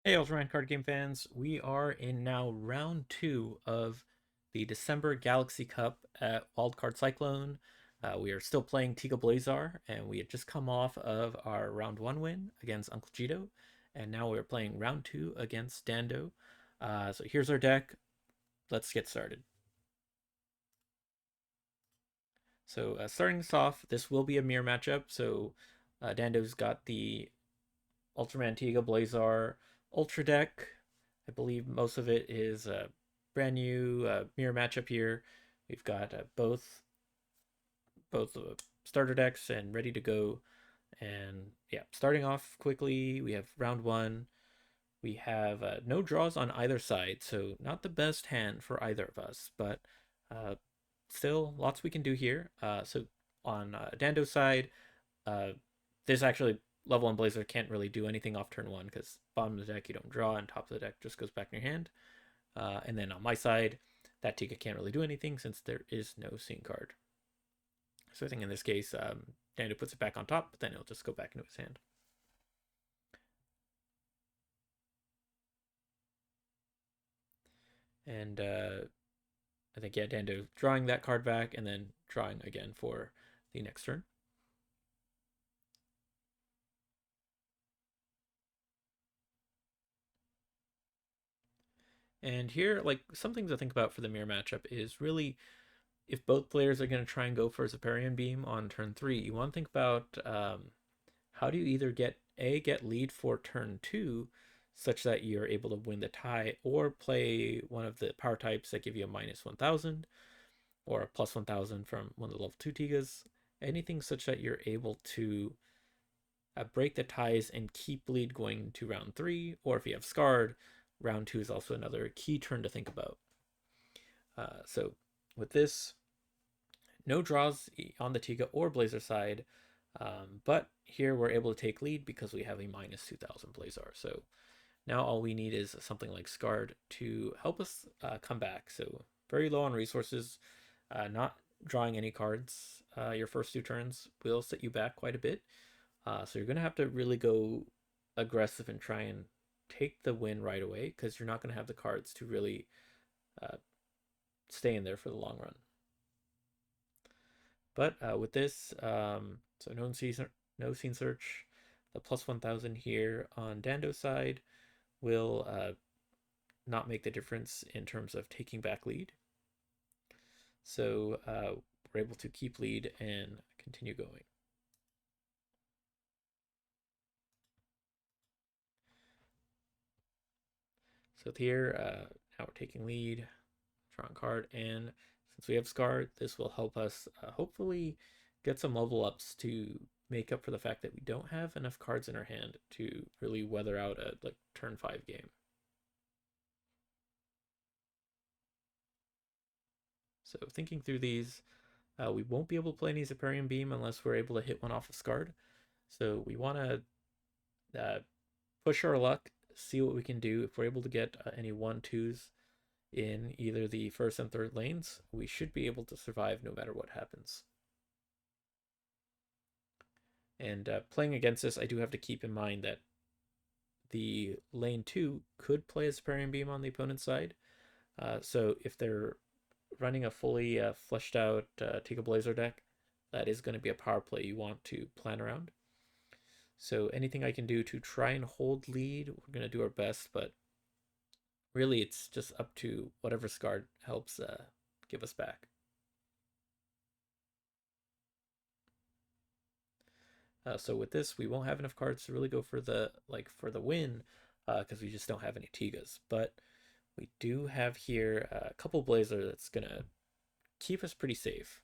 Hey, Ultraman card game fans. We are in now round two of the December Galaxy Cup at Wildcard Cyclone. We are still playing Tiga Blazar, and we had just come off of our round one win against Uncle Jito, and now we're playing round two against Dando. So here's our deck. Let's get started. So starting us off, this will be a mirror matchup. So Dando's got the Ultraman Tiga Blazar Ultra Deck. I believe most of it is a brand new mirror matchup here. We've got both starter decks and ready to go. And yeah, starting off quickly, we have round one. We have no draws on either side, so not the best hand for either of us, but uh, still lots we can do here. So on Dando's side, uh, this actually level one Blazer can't really do anything off turn one because bottom of the deck you don't draw, and top of the deck just goes back in your hand. And then on my side, that Tika can't really do anything since there is no scene card. So I think in this case, Dando puts it back on top, but then it'll just go back into his hand. And I think, yeah, Dando drawing that card back and then drawing again for the next turn. And here, like, some things to think about for the mirror matchup is really if both players are going to try and go for a Zeparian Beam on turn three, you want to think about how do you either get lead for turn two, such that you're able to win the tie, or play one of the power types that give you a minus 1,000 or a plus 1,000 from one of the level two Tigas, anything such that you're able to break the ties and keep lead going to round three, or if you have scarred, round two is also another key turn to think about. So with this, no draws on the Tiga or Blazer side, but here we're able to take lead because we have a minus 2,000 Blazar. So now all we need is something like Scarred to help us come back. So very low on resources, not drawing any cards your first two turns will set you back quite a bit. So you're going to have to really go aggressive and try and take the win right away because you're not going to have the cards to really uh, stay in there for the long run. But with this, so no scene search, the plus 1,000 here on Dando's side will not make the difference in terms of taking back lead. So we're able to keep lead and continue going. So here, now we're taking lead, drawing card, and since we have Scar, this will help us hopefully get some level ups to make up for the fact that we don't have enough cards in our hand to really weather out a like turn 5 game. So thinking through these, we won't be able to play any Zeparian Beam unless we're able to hit one off of Scarred. So we want to push our luck, see what we can do. If we're able to get any 1/2s in either the first and third lanes, we should be able to survive no matter what happens. And playing against this, I do have to keep in mind that the lane 2 could play a Zeparian Beam on the opponent's side. So if they're running a fully fleshed out Tiga Blazar deck, that is going to be a power play you want to plan around. So anything I can do to try and hold lead, we're going to do our best, but really it's just up to whatever Scarred helps give us back. So with this, we won't have enough cards to really go for the win, because we just don't have any Tigas. But we do have here a couple Blazer that's gonna keep us pretty safe.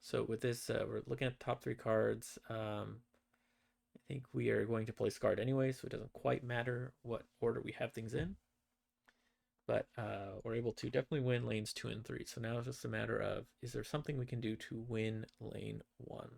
So with this, we're looking at the top three cards. I think we are going to play Scarred anyway, so it doesn't quite matter what order we have things in. But we're able to definitely win lanes 2 and 3. So now it's just a matter of, is there something we can do to win lane 1?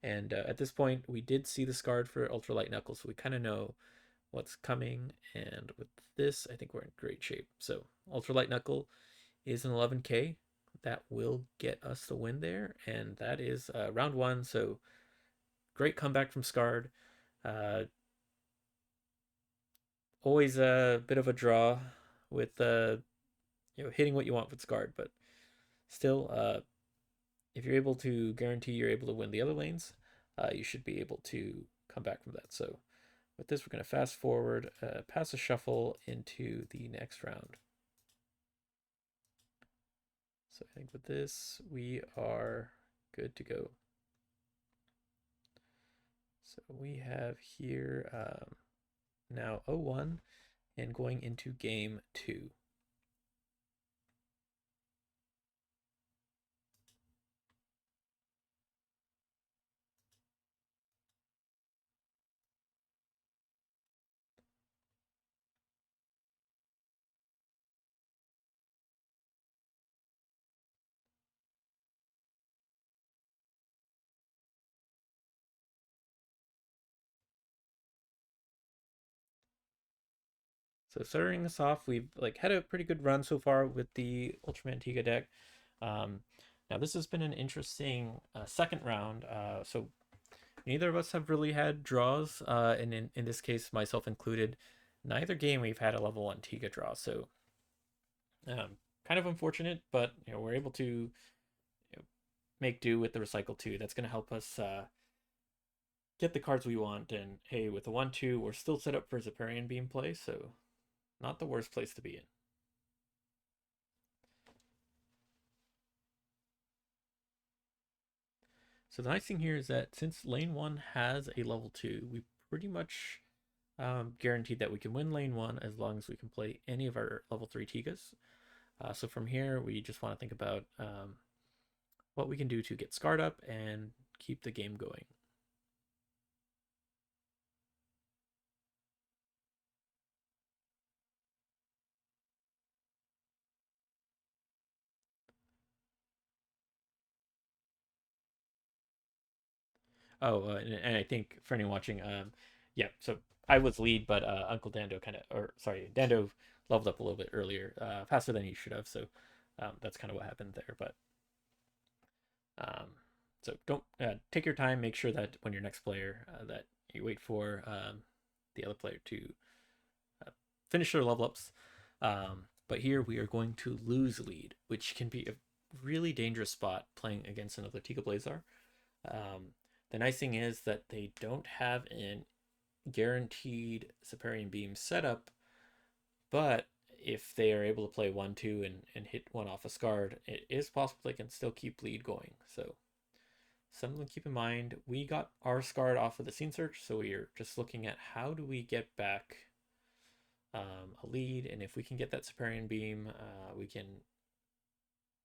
And at this point, we did see the Scarred for Ultralight Knuckles, so we kind of know what's coming. And with this, I think we're in great shape. So Ultralight Knuckle is an 11k, that will get us the win there, and that is round one. So great comeback from Scarred. Uh, Always a bit of a draw with hitting what you want with Scarred, but still, if you're able to guarantee you're able to win the other lanes, you should be able to come back from that. So with this, we're going to fast forward, pass a shuffle into the next round. So I think with this, we are good to go. So we have here now 0-1 and going into game 2. So starting us off, we've had a pretty good run so far with the Ultraman Tiga deck. Um, Now this has been an interesting second round. So neither of us have really had draws, and in this case, myself included. Neither game we've had a level 1 Tiga draw, so kind of unfortunate, but we're able to make do with the Recycle 2. That's going to help us get the cards we want, and hey, with the 1-2, we're still set up for Zeparian Beam play, so not the worst place to be in. So the nice thing here is that since lane 1 has a level 2, we pretty much guaranteed that we can win lane 1 as long as we can play any of our level 3 Tigas. So from here, we just want to think about what we can do to get scarred up and keep the game going. Oh, and I think for anyone watching, yeah, so I was lead, but Uncle Dando Dando leveled up a little bit earlier, faster than he should have. So that's kind of what happened there. But um, so don't take your time. Make sure that when your next player, that you wait for the other player to finish their level ups. But here we are going to lose lead, which can be a really dangerous spot playing against another Tiga Blazar. The nice thing is that they don't have an guaranteed Zeparian Beam setup, but if they are able to play 1-2 and hit one off a Scarred, it is possible they can still keep lead going. So something to keep in mind. We got our Scarred off of the Scene Search, so we are just looking at how do we get back a lead, and if we can get that Zeparian Beam, we can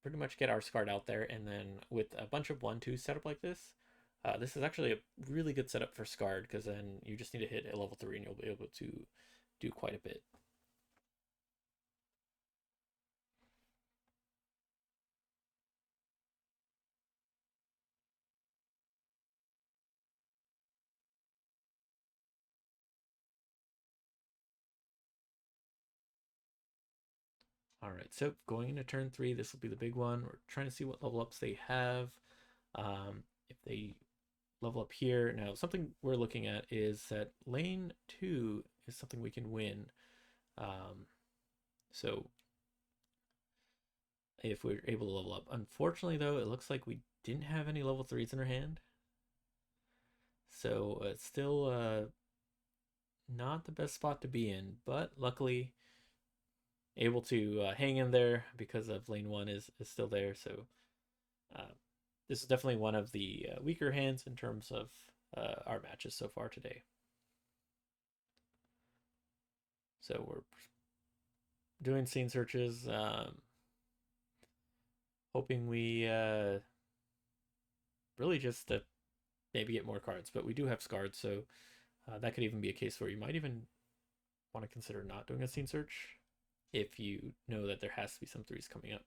pretty much get our Scarred out there, and then with a bunch of 1-2 setup like this is actually a really good setup for Scarred, because then you just need to hit a level 3 and you'll be able to do quite a bit. All right, so going into turn 3, this will be the big one. We're trying to see what level ups they have. If they level up here. Now, something we're looking at is that lane 2 is something we can win. So if we're able to level up. Unfortunately, though, it looks like we didn't have any level 3s in our hand. So it's still not the best spot to be in, but luckily able to hang in there because of lane 1 is still there. So this is definitely one of the weaker hands in terms of our matches so far today. So we're doing scene searches, hoping we really just maybe get more cards, but we do have Scarred, so that could even be a case where you might even want to consider not doing a scene search if you know that there has to be some 3s coming up.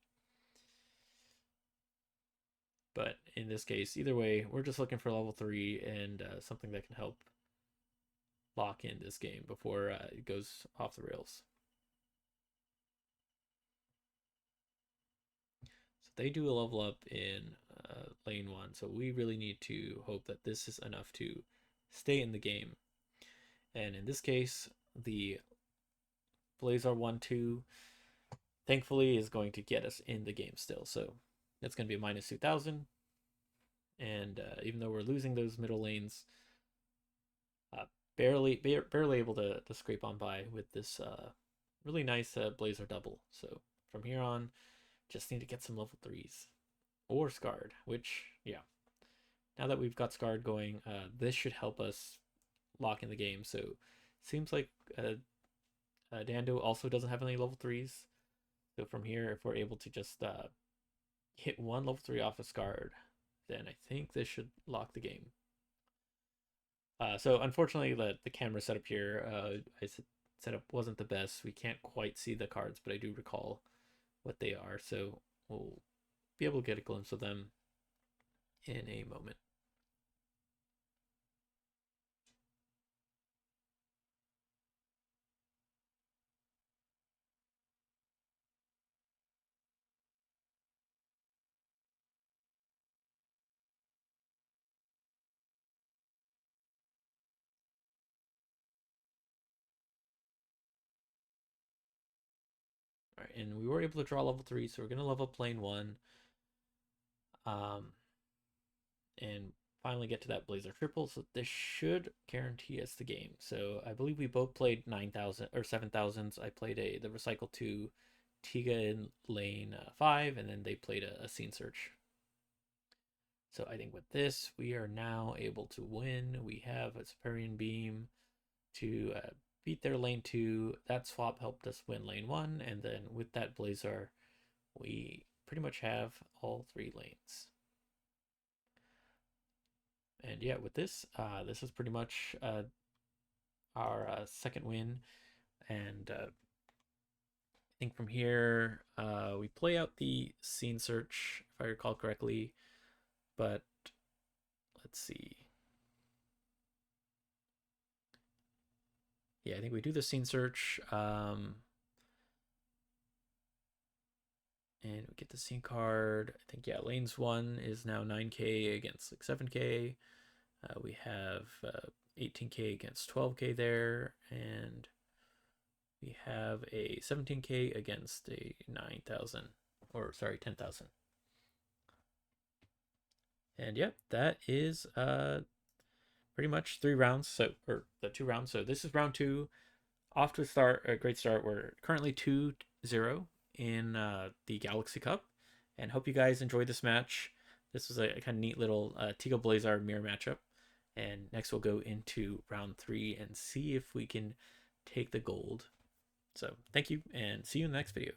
But in this case, either way, we're just looking for level 3 and something that can help lock in this game before it goes off the rails. They do a level up in lane 1, so we really need to hope that this is enough to stay in the game. And in this case, the Blazar 1-2 thankfully is going to get us in the game still. So that's going to be a minus 2,000. And even though we're losing those middle lanes, barely able to scrape on by with this really nice Blazar double. So from here on, just need to get some level 3s or Scarred, which, yeah. Now that we've got Scarred going, this should help us lock in the game. So seems like Dando also doesn't have any level 3s. So from here, if we're able to just hit one level 3 off a Scarred, then I think this should lock the game. So unfortunately, the camera setup here, setup wasn't the best. We can't quite see the cards, but I do recall what they are. So we'll be able to get a glimpse of them in a moment. All right, and we were able to draw level 3, so we're going to level up lane 1. And finally get to that Blazar triple, so this should guarantee us the game. So I believe we both played 9,000 or 7,000s. I played the Recycle 2 Tiga in lane 5, and then they played a Scene Search. So I think with this, we are now able to win. We have a Superior Beam to beat their lane 2. That swap helped us win lane 1, and then with that Blazar, we pretty much have all 3 lanes. And yeah, with this, this is pretty much our second win. And I think from here, we play out the Scene Search, if I recall correctly. But let's see. Yeah, I think we do the Scene Search. And we get the scene card. I think, yeah, lanes 1 is now 9k against like 7k. We have 18k against 12k there. And we have a 17k against a 9,000. Or, sorry, 10,000. And yep, that is pretty much 3 rounds. So, or the 2 rounds. So this is round 2. Off to a great start. We're currently 2-0 in the Galaxy Cup, and hope you guys enjoyed this match. This was a kind of neat little Tiga Blazar mirror matchup. And next we'll go into round 3 and see if we can take the gold. So thank you, and see you in the next video.